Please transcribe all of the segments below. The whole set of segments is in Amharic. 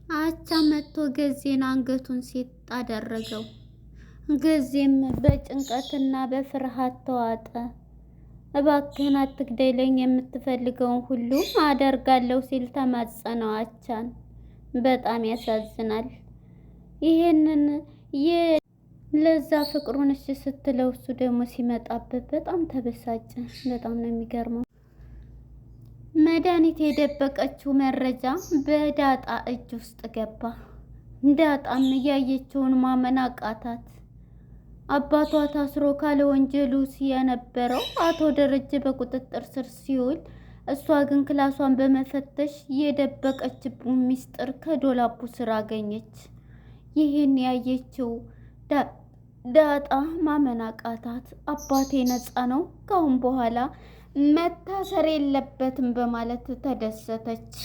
አቻ መጥቶ ገዜን አንገቱን ሲጥ አደረገው። ገዜም በጭንቀትና በፍርሃት ተዋጠ። እባክህን አትግደለኝ፣ የምትፈልገውን ሁሉ አደርጋለሁ ሲል ተማጸነው አቻን። በጣም ያሳዝናል። ይሄንን ለዛ ፍቅሩን እሺ ስትለው እሱ ደግሞ ሲመጣበት በጣም ተበሳጨ። በጣም ነው የሚገርመው። መድኃኒት የደበቀችው መረጃ በዳጣ እጅ ውስጥ ገባ። ዳጣም እያየችውን ማመን አቃታት። አባቷ ታስሮ ካለ ወንጀሉ የነበረው አቶ ደረጀ በቁጥጥር ስር ሲውል፣ እሷ ግን ክላሷን በመፈተሽ የደበቀችው ሚስጥር ከዶላቡ ስር አገኘች። ይህን ያየችው ዳጣ ማመን አቃታት። አባቴ ነፃ ነው፣ ካሁን በኋላ መታሰር የለበትም በማለት ተደሰተች።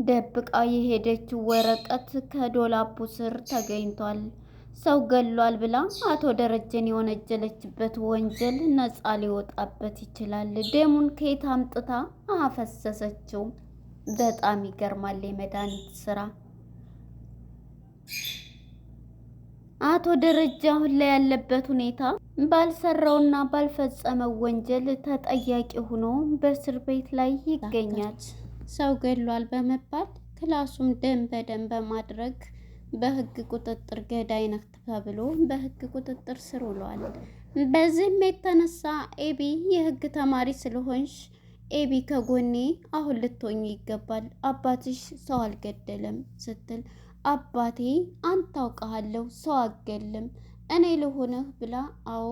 ደብቃ የሄደችው ወረቀት ከዶላቡ ስር ተገኝቷል። ሰው ገሏል ብላ አቶ ደረጀን የወነጀለችበት ወንጀል ነፃ ሊወጣበት ይችላል። ደሙን ከየት አምጥታ አፈሰሰችው? በጣም ይገርማል የመድኃኒት ስራ። አቶ ደረጀ አሁን ላይ ያለበት ሁኔታ ባልሰራውና ባልፈጸመው ወንጀል ተጠያቂ ሆኖ በእስር ቤት ላይ ይገኛል። ሰው ገሏል በመባል ክላሱም ደም በደም በማድረግ በህግ ቁጥጥር ገዳይ ነህ ተብሎ በህግ ቁጥጥር ስር ውሏል። በዚህም የተነሳ ኤቢ የህግ ተማሪ ስለሆንሽ ኤቢ ከጎኔ አሁን ልትሆኚ ይገባል፣ አባትሽ ሰው አልገደለም ስትል፣ አባቴ አንተ አውቃለሁ ሰው አገለም እኔ ልሆንህ ብላ፣ አዎ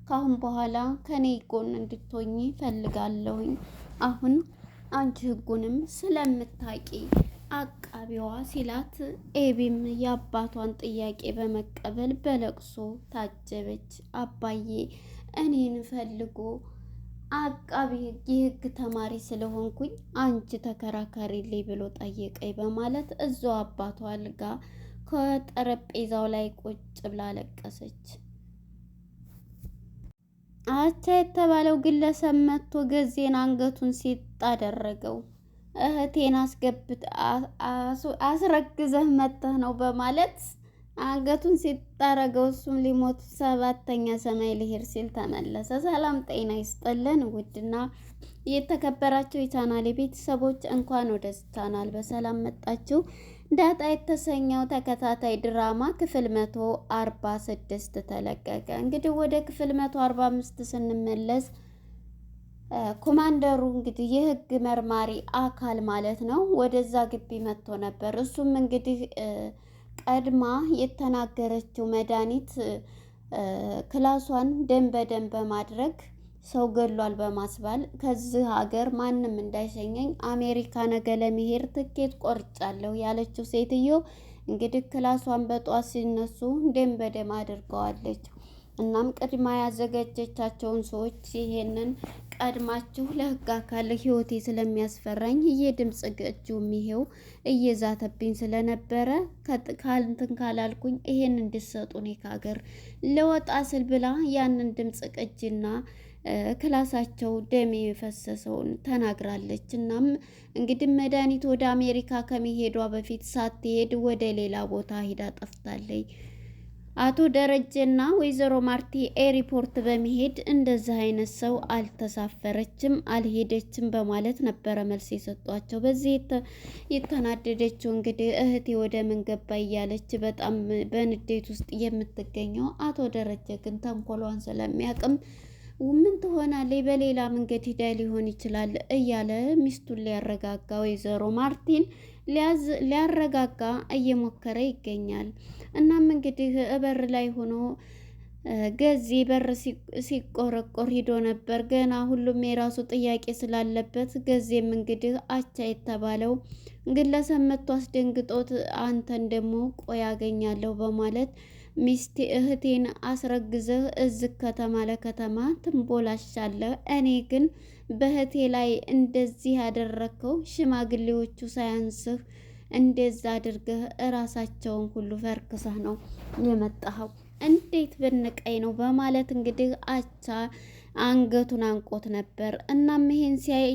ካሁን በኋላ ከኔ ጎን እንድትሆኚ ፈልጋለሁኝ። አሁን አንቺ ህጉንም ስለምታቂ አቃቢዋ ሲላት፣ ኤቢም የአባቷን ጥያቄ በመቀበል በለቅሶ ታጀበች። አባዬ እኔን ፈልጎ አቃቢ የህግ ተማሪ ስለሆንኩኝ አንቺ ተከራካሪልኝ ብሎ ጠየቀኝ በማለት እዛው አባቷ አልጋ ከጠረጴዛው ላይ ቁጭ ብላ ለቀሰች። አቻ የተባለው ግለሰብ መጥቶ ገዜን አንገቱን ሲጥ አደረገው። እህቴን አስረግዘህ መጥተህ ነው በማለት አንገቱን ሲጣረገው፣ እሱም ሊሞት ሰባተኛ ሰማይ ሊሄድ ሲል ተመለሰ። ሰላም ጤና ይስጥልን ውድና የተከበራችሁ የቻናሌ ቤተሰቦች እንኳን ወደ ቻናል በሰላም መጣችሁ። ዳጣ የተሰኘው ተከታታይ ድራማ ክፍል 146 ተለቀቀ። እንግዲህ ወደ ክፍል 145 ስንመለስ ኮማንደሩ እንግዲህ የህግ መርማሪ አካል ማለት ነው ወደዛ ግቢ መጥቶ ነበር። እሱም እንግዲህ ቀድማ የተናገረችው መድኃኒት ክላሷን ደም በደም በማድረግ ሰው ገሏል በማስባል ከዚህ ሀገር ማንም እንዳይሸኘኝ አሜሪካ ነገ ለመሄድ ትኬት ቆርጫለሁ ያለችው ሴትዮ እንግዲህ ክላሷን በጧት ሲነሱ ደም በደም አድርገዋለች። እናም ቀድማ ያዘጋጀቻቸውን ሰዎች ይሄንን ቀድማችሁ ለህግ አካል ህይወቴ ስለሚያስፈራኝ የድምጽ ቅጂውም ይሄው እየዛተብኝ ስለነበረ ካልንትን ካላልኩኝ ይሄን እንድሰጡኝ ከሀገር ለወጣ ስል ብላ ያንን ድምጽ ቅጂና ክላሳቸው ደም የፈሰሰውን ተናግራለች። እናም እንግዲህ መድኃኒት ወደ አሜሪካ ከመሄዷ በፊት ሳትሄድ ወደ ሌላ ቦታ ሂዳ ጠፍታለች። አቶ ደረጀና ወይዘሮ ማርቲ ኤሪፖርት በመሄድ እንደዚህ አይነት ሰው አልተሳፈረችም አልሄደችም በማለት ነበረ መልስ የሰጧቸው። በዚህ የተናደደችው እንግዲህ እህቴ ወደ ምን ገባ እያለች በጣም በንዴት ውስጥ የምትገኘው፣ አቶ ደረጀ ግን ተንኮሏን ስለሚያቅም ምን ትሆናለች በሌላ መንገድ ሂዳ ሊሆን ይችላል እያለ ሚስቱን ሊያረጋጋ ወይዘሮ ማርቲን ሊያረጋጋ እየሞከረ ይገኛል። እናም እንግዲህ በር ላይ ሆኖ ገዜ በር ሲቆረቆር ሂዶ ነበር። ገና ሁሉም የራሱ ጥያቄ ስላለበት ገዜም እንግዲህ አቻ የተባለው ግለሰብ መጥቶ አስደንግጦት አንተን ደግሞ ቆይ አገኛለሁ በማለት ሚስቴ እህቴን አስረግዘህ እዚህ ከተማ ለከተማ ትንቦላሻለህ፣ እኔ ግን በእህቴ ላይ እንደዚህ ያደረከው ሽማግሌዎቹ ሳያንስህ እንደዛ አድርገህ እራሳቸውን ሁሉ ፈርክሰህ ነው የመጣኸው፣ እንዴት ብንቀይ ነው በማለት እንግዲህ አቻ አንገቱን አንቆት ነበር። እናም ይሄን ሲያይ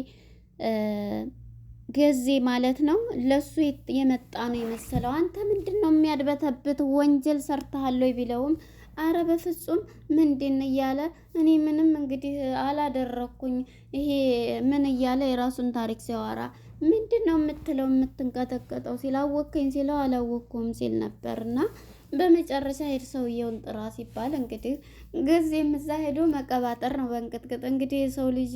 ገዜ ማለት ነው። ለሱ የመጣ ነው የመሰለው። አንተ ምንድን ነው የሚያድበተብት ወንጀል ሰርተሃል ወይ ቢለውም አረ በፍጹም ምንድን እያለ እኔ ምንም እንግዲህ አላደረኩኝ ይሄ ምን እያለ የራሱን ታሪክ ሲያወራ ምንድን ነው የምትለው የምትንቀጠቀጠው ሲል አወከኝ ሲለው አላወኩም ሲል ነበርና በመጨረሻ ሄድ ሰውየውን ጥራ ሲባል እንግዲህ ጊዜም እዛ ሄዶ መቀባጠር ነው በእንቅጥቅጥ። እንግዲህ የሰው ልጅ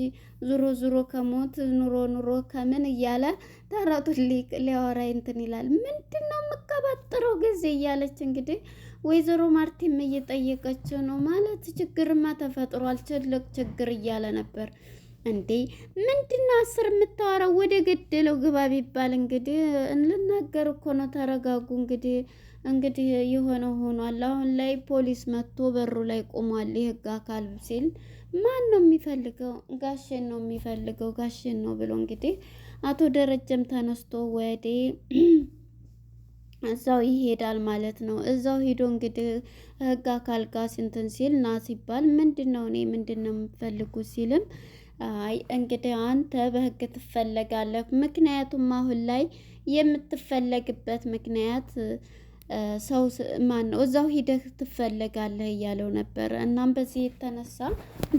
ዙሮ ዙሮ ከሞት ኑሮ ኑሮ ከምን እያለ ተረቱን ሊያወራ እንትን ይላል። ምንድን ነው የምቀባጥረው ጊዜ እያለች እንግዲህ ወይዘሮ ማርቲም እየጠየቀችው ነው። ማለት ችግርማ ተፈጥሯል ትልቅ ችግር እያለ ነበር። እንዴ ምንድነው 10 የምታወራው? ወደ ገደለው ግባ ቢባል እንግዲህ ልናገር እኮ ነው። ተረጋጉ እንግዲህ የሆነው ሆኗል። አሁን ላይ ፖሊስ መጥቶ በሩ ላይ ቆሟል። የህግ አካል ሲል ማን ነው የሚፈልገው? ጋሼን ነው የሚፈልገው። ጋሼን ነው ብሎ እንግዲህ አቶ ደረጀም ተነስቶ ወደ እዛው ይሄዳል ማለት ነው። እዛው ሄዶ እንግዲህ ህግ አካል ጋር እንትን ሲል ና ሲባል ምንድነው እኔ ምንድነው የምፈልጉት ሲልም አይ እንግዲህ አንተ በህግ ትፈለጋለህ። ምክንያቱም አሁን ላይ የምትፈለግበት ምክንያት ሰው ማን ነው እዛው ሂደህ ትፈለጋለህ እያለው ነበር። እናም በዚህ የተነሳ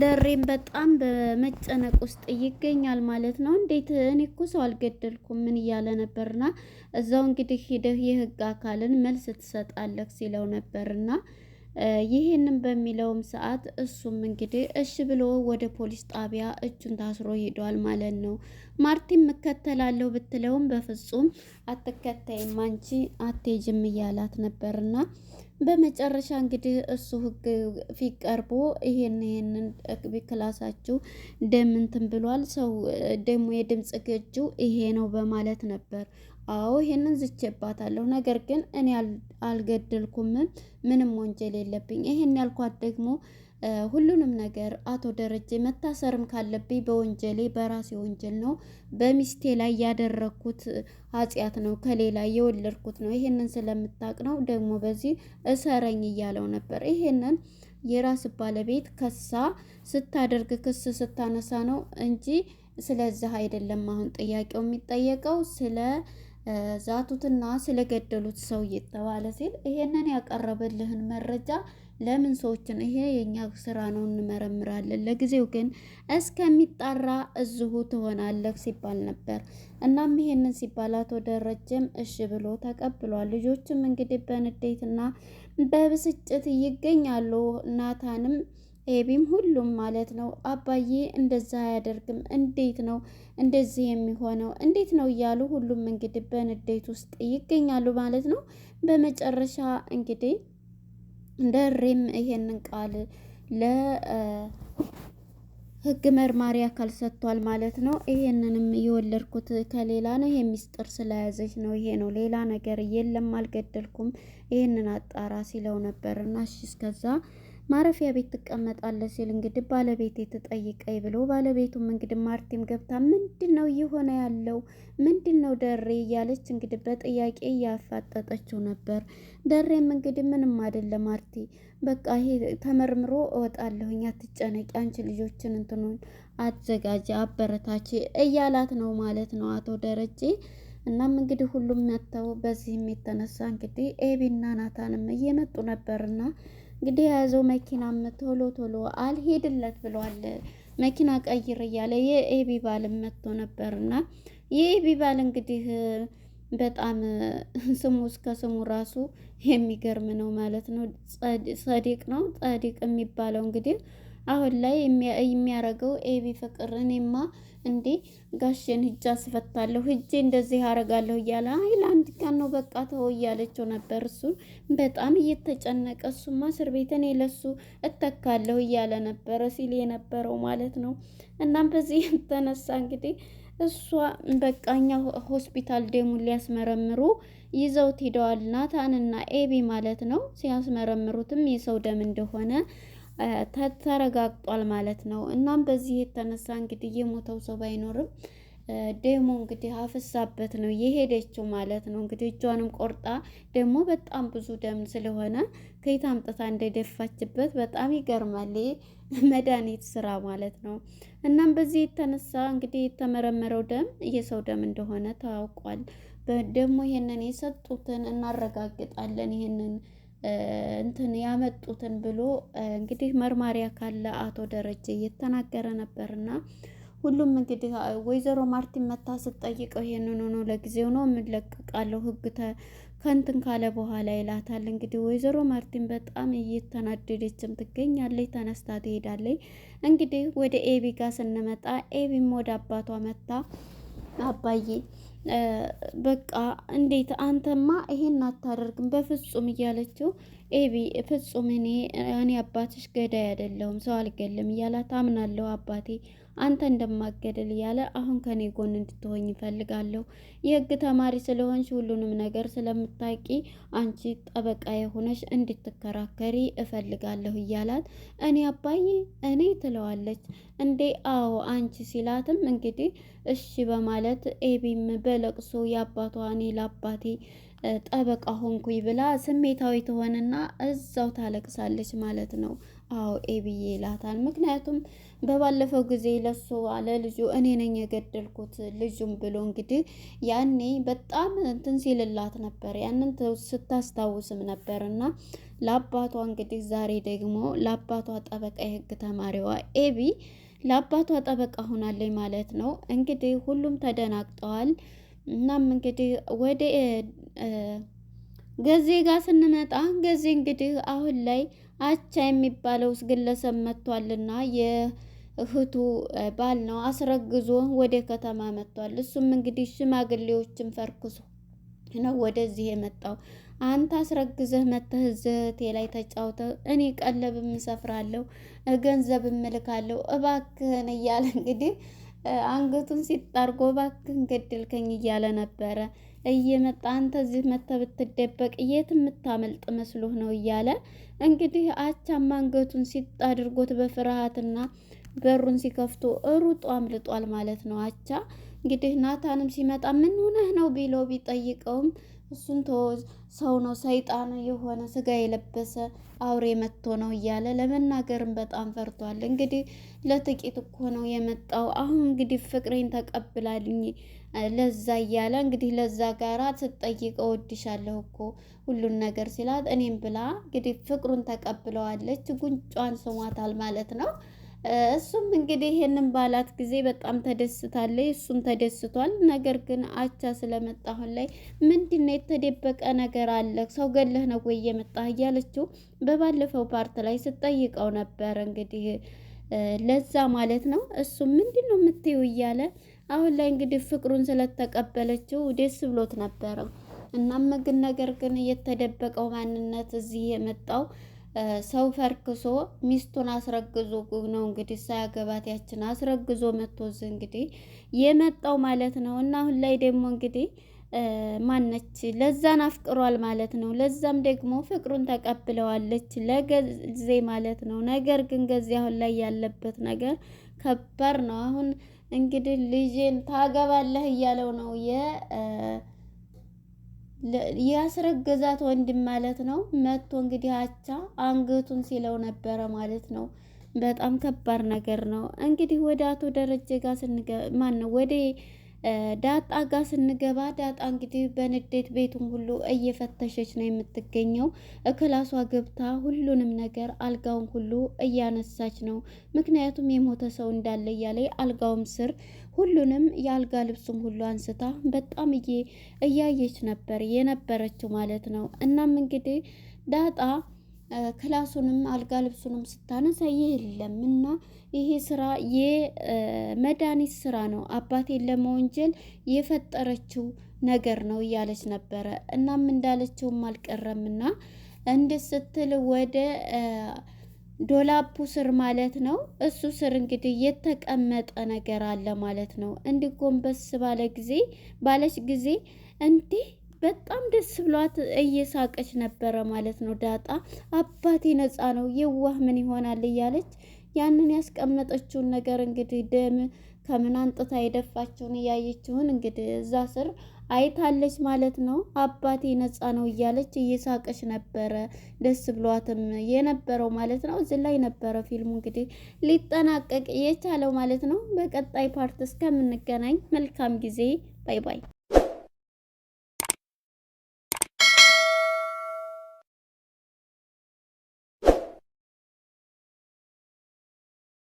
ደሬም በጣም በመጨነቅ ውስጥ ይገኛል ማለት ነው። እንዴት እኔ እኮ ሰው አልገደልኩም ምን እያለ ነበርና እዛው እንግዲህ ሂደህ የህግ አካልን መልስ ትሰጣለህ ሲለው ነበርና ይህንን በሚለውም ሰዓት እሱም እንግዲህ እሺ ብሎ ወደ ፖሊስ ጣቢያ እጁን ታስሮ ሄዷል ማለት ነው። ማርቲም እከተላለሁ ብትለውም በፍጹም አትከተይም አንቺ አትሄጂም እያላት ነበርና በመጨረሻ እንግዲህ እሱ ህግ ፊት ቀርቦ ይሄንን ክላሳችሁ ደም እንትን ብሏል ሰው ደግሞ የድምጽ ግጁ ይሄ ነው በማለት ነበር። አዎ ይሄንን ዝቼባታለሁ፣ ነገር ግን እኔ አልገደልኩም፣ ምንም ወንጀል የለብኝ። ይሄን ያልኳት ደግሞ ሁሉንም ነገር አቶ ደረጀ መታሰርም ካለብኝ በወንጀሌ በራሴ ወንጀል ነው፣ በሚስቴ ላይ ያደረኩት ኃጢአት ነው፣ ከሌላ የወለድኩት ነው። ይሄንን ስለምታውቅ ነው ደግሞ በዚህ እሰረኝ እያለው ነበር። ይሄንን የራስ ባለቤት ከሳ ስታደርግ ክስ ስታነሳ ነው እንጂ ስለዚህ አይደለም። አሁን ጥያቄው የሚጠየቀው ስለ ዛቱትና ስለገደሉት ሰው እየተባለ ሲል ይሄንን ያቀረበልህን መረጃ ለምን ሰዎችን ይሄ የኛ ስራ ነው እንመረምራለን፣ ለጊዜው ግን እስከሚጣራ እዚሁ ትሆናለህ ሲባል ነበር። እናም ይሄንን ሲባል አቶ ደረጀም እሺ ብሎ ተቀብሏል። ልጆችም እንግዲህ በንዴትና በብስጭት ይገኛሉ። ናታንም ኤቢም ሁሉም ማለት ነው። አባዬ እንደዛ አያደርግም፣ እንዴት ነው እንደዚህ የሚሆነው? እንዴት ነው እያሉ ሁሉም እንግዲህ በንዴት ውስጥ ይገኛሉ ማለት ነው። በመጨረሻ እንግዲህ ደሬም ይሄንን ቃል ለህግ መርማሪ አካል ሰጥቷል ማለት ነው። ይሄንንም የወለድኩት ከሌላ ነው፣ ይሄ ሚስጥር ስለያዘች ነው፣ ይሄ ነው፣ ሌላ ነገር የለም፣ አልገደልኩም፣ ይሄንን አጣራ ሲለው ነበር እና እሺ እስከዛ ማረፊያ ቤት ትቀመጣለህ ሲል እንግዲህ ባለቤቴ ትጠይቀኝ ብሎ ባለቤቱም እንግዲህ ማርቲም ገብታ ምንድን ነው እየሆነ ያለው ምንድን ነው ደሬ እያለች እንግዲህ በጥያቄ እያፋጠጠችው ነበር። ደሬም እንግዲህ ምንም አይደለም ማርቲ በቃ ይሄ ተመርምሮ እወጣለሁኝ አትጨነቂ፣ አንቺ ልጆችን እንትኑን አዘጋጅ አበረታች እያላት ነው ማለት ነው አቶ ደረጀ። እናም እንግዲህ ሁሉም መጥተው በዚህም የተነሳ እንግዲህ ኤቢና ናታንም እየመጡ ነበርና እንግዲህ የያዘው መኪናም ቶሎ ቶሎ አልሄድለት ብሏል። መኪና ቀይር እያለ የኤቢ ባልም መጥቶ ነበርና የኤቢ ባል እንግዲህ በጣም ስሙ እስከ ስሙ ራሱ የሚገርም ነው ማለት ነው። ጸዲቅ ነው ጸዲቅ የሚባለው እንግዲህ አሁን ላይ የሚያረገው ኤቢ ፍቅር እኔማ እንዴ ጋሼን ሂጅ አስፈታለሁ ሂጄ እንደዚህ አረጋለሁ እያለ አይ ለአንድ ቀን ነው በቃ ተው እያለችው ነበር። እሱን በጣም እየተጨነቀ እሱማ እስር ቤት እኔ ለሱ እተካለሁ እያለ ነበረ ሲል የነበረው ማለት ነው። እናም በዚህ የተነሳ እንግዲህ እሷ በቃ እኛ ሆስፒታል ደሙን ሊያስመረምሩ ይዘውት ሂደዋል ናታንና ኤቢ ማለት ነው። ሲያስመረምሩትም የሰው ደም እንደሆነ ተረጋግጧል ማለት ነው። እናም በዚህ የተነሳ እንግዲህ የሞተው ሰው ባይኖርም ደሞ እንግዲህ አፍሳበት ነው የሄደችው ማለት ነው። እንግዲህ እጇንም ቆርጣ ደግሞ በጣም ብዙ ደም ስለሆነ ከየት አምጥታ እንደደፋችበት በጣም ይገርማል። መድኃኒት ስራ ማለት ነው። እናም በዚህ የተነሳ እንግዲህ የተመረመረው ደም የሰው ደም እንደሆነ ታውቋል። ደግሞ ይሄንን የሰጡትን እናረጋግጣለን ይሄንን እንትን ያመጡትን ብሎ እንግዲህ መርማሪ አካል አቶ ደረጀ እየተናገረ ነበርና ሁሉም እንግዲህ ወይዘሮ ማርቲን መታ ስትጠይቀው ይሄንን ሆኖ ለጊዜው ነው የምንለቅቃለሁ ህግ ከንትን ካለ በኋላ ይላታል። እንግዲህ ወይዘሮ ማርቲን በጣም እየተናደደችም ትገኛለች። ተነስታ ትሄዳለች። እንግዲህ ወደ ኤቢ ጋር ስንመጣ ኤቢም ወደ አባቷ መታ አባዬ በቃ እንዴት አንተማ ይሄን አታደርግም በፍጹም እያለችው ኤቢ ፍጹም እኔ አባትሽ ገዳይ አይደለሁም ሰው አልገልም እያላት አምናለሁ አባቴ አንተ እንደማገደል እያለ አሁን ከኔ ጎን እንድትሆኝ እፈልጋለሁ። የህግ ተማሪ ስለሆንሽ ሁሉንም ነገር ስለምታውቂ አንቺ ጠበቃ የሆነሽ እንድትከራከሪ እፈልጋለሁ እያላት እኔ አባዬ እኔ ትለዋለች። እንዴ አዎ አንቺ ሲላትም እንግዲህ እሺ በማለት ኤቢም በለቅሶ የአባቷ እኔ ለአባቴ ጠበቃ ሆንኩኝ ብላ ስሜታዊ ትሆንና እዛው ታለቅሳለች ማለት ነው። አዎ ኤቢዬ ይላታል። ምክንያቱም በባለፈው ጊዜ ለሱ አለ ልጁ እኔ ነኝ የገደልኩት ልጁም ብሎ እንግዲህ ያኔ በጣም እንትን ሲልላት ነበር። ያንን ስታስታውስም ነበር እና ለአባቷ እንግዲህ ዛሬ ደግሞ ለአባቷ ጠበቃ የህግ ተማሪዋ ኤቢ ለአባቷ ጠበቃ ሆናለች ማለት ነው። እንግዲህ ሁሉም ተደናግጠዋል። እናም እንግዲህ ወደ ገዜ ጋር ስንመጣ ገዜ እንግዲህ አሁን ላይ አቻ የሚባለው ግለሰብ መጥቷልና የእህቱ ባል ነው አስረግዞ ወደ ከተማ መጥቷል። እሱም እንግዲህ ሽማግሌዎችን ፈርክሶ ነው ወደዚህ የመጣው። አንተ አስረግዘህ መተህ እህቴ ላይ ተጫውተህ እኔ ቀለብም እሰፍራለሁ ገንዘብም እልካለሁ እባክህን እያለ እንግዲህ አንገቱን ሲጣርጎ እባክህን ገድልከኝ እያለ ነበረ እየመጣ አንተ እዚህ መተህ ብትደበቅ የት የምታመልጥ መስሎህ ነው እያለ እንግዲህ አቻም አንገቱን ሲጥ አድርጎት በፍርሃትና በሩን ሲከፍቶ ሩጦ አምልጧል ማለት ነው። አቻ እንግዲህ ናታንም ሲመጣ ምን ሆነህ ነው ቢለው ቢጠይቀውም እሱን ተወው ሰው ነው ሰይጣን የሆነ ስጋ የለበሰ አውሬ መጥቶ ነው እያለ ለመናገርም በጣም ፈርቷል። እንግዲህ ለጥቂት እኮ ነው የመጣው አሁን እንግዲህ ፍቅሬን ተቀብላልኝ ለዛ እያለ እንግዲህ ለዛ ጋራ ስትጠይቀው እወድሻለሁ እኮ ሁሉን ነገር ሲላት እኔም ብላ እንግዲህ ፍቅሩን ተቀብለዋለች። ጉንጯን ስሟታል ማለት ነው። እሱም እንግዲህ ይሄንን ባላት ጊዜ በጣም ተደስታለች። እሱም ተደስቷል። ነገር ግን አቻ ስለመጣ አሁን ላይ ምንድነው የተደበቀ ነገር አለ ሰው ገለህ ነው ወይ የመጣህ እያለችው በባለፈው ፓርት ላይ ስትጠይቀው ነበር። እንግዲህ ለዛ ማለት ነው። እሱም ምንድነው የምትይው እያለ አሁን ላይ እንግዲህ ፍቅሩን ስለተቀበለችው ደስ ብሎት ነበረ። እናም ግን ነገር ግን የተደበቀው ማንነት እዚህ የመጣው ሰው ፈርክሶ ሚስቱን አስረግዞ ነው እንግዲህ ሳያገባት ያችን አስረግዞ መጥቶ እዚህ እንግዲህ የመጣው ማለት ነው። እና አሁን ላይ ደግሞ እንግዲህ ማነች ለዛን አፍቅሯል ማለት ነው። ለዛም ደግሞ ፍቅሩን ተቀብለዋለች ለገዜ ማለት ነው። ነገር ግን ገዜ አሁን ላይ ያለበት ነገር ከባድ ነው። አሁን እንግዲህ ልጄን ታገባለህ እያለው ነው ያስረገዛት ወንድም ማለት ነው። መጥቶ እንግዲህ አቻ አንገቱን ሲለው ነበረ ማለት ነው። በጣም ከባድ ነገር ነው። እንግዲህ ወደ አቶ ደረጀ ጋር ወደ ዳጣ ጋር ስንገባ ዳጣ እንግዲህ በንዴት ቤቱን ሁሉ እየፈተሸች ነው የምትገኘው። እክላሷ ገብታ ሁሉንም ነገር አልጋውን ሁሉ እያነሳች ነው። ምክንያቱም የሞተ ሰው እንዳለ እያለ አልጋውም ስር ሁሉንም የአልጋ ልብሱም ሁሉ አንስታ በጣም እያየች ነበር የነበረችው ማለት ነው። እናም እንግዲህ ዳጣ ክላሱንም አልጋ ልብሱንም ስታነሳ የለም እና ይሄ ስራ የመድኃኒት ስራ ነው አባቴን ለመወንጀል የፈጠረችው ነገር ነው እያለች ነበረ። እናም እንዳለችውም አልቀረምና እንዴት ስትል ወደ ዶላፑ ስር ማለት ነው እሱ ስር እንግዲህ የተቀመጠ ነገር አለ ማለት ነው። እንዲህ ጎንበስ ባለች ጊዜ እንዲህ በጣም ደስ ብሏት እየሳቀች ነበረ ማለት ነው። ዳጣ አባቴ ነፃ ነው የዋህ ምን ይሆናል እያለች ያንን ያስቀመጠችውን ነገር እንግዲህ ደም ከምን አንጥታ የደፋችውን እያየችውን እንግዲህ እዛ ስር አይታለች ማለት ነው። አባቴ ነፃ ነው እያለች እየሳቀች ነበረ ደስ ብሏትም የነበረው ማለት ነው። እዚህ ላይ ነበረ ፊልሙ እንግዲህ ሊጠናቀቅ የቻለው ማለት ነው። በቀጣይ ፓርት እስከምንገናኝ መልካም ጊዜ። ባይ ባይ።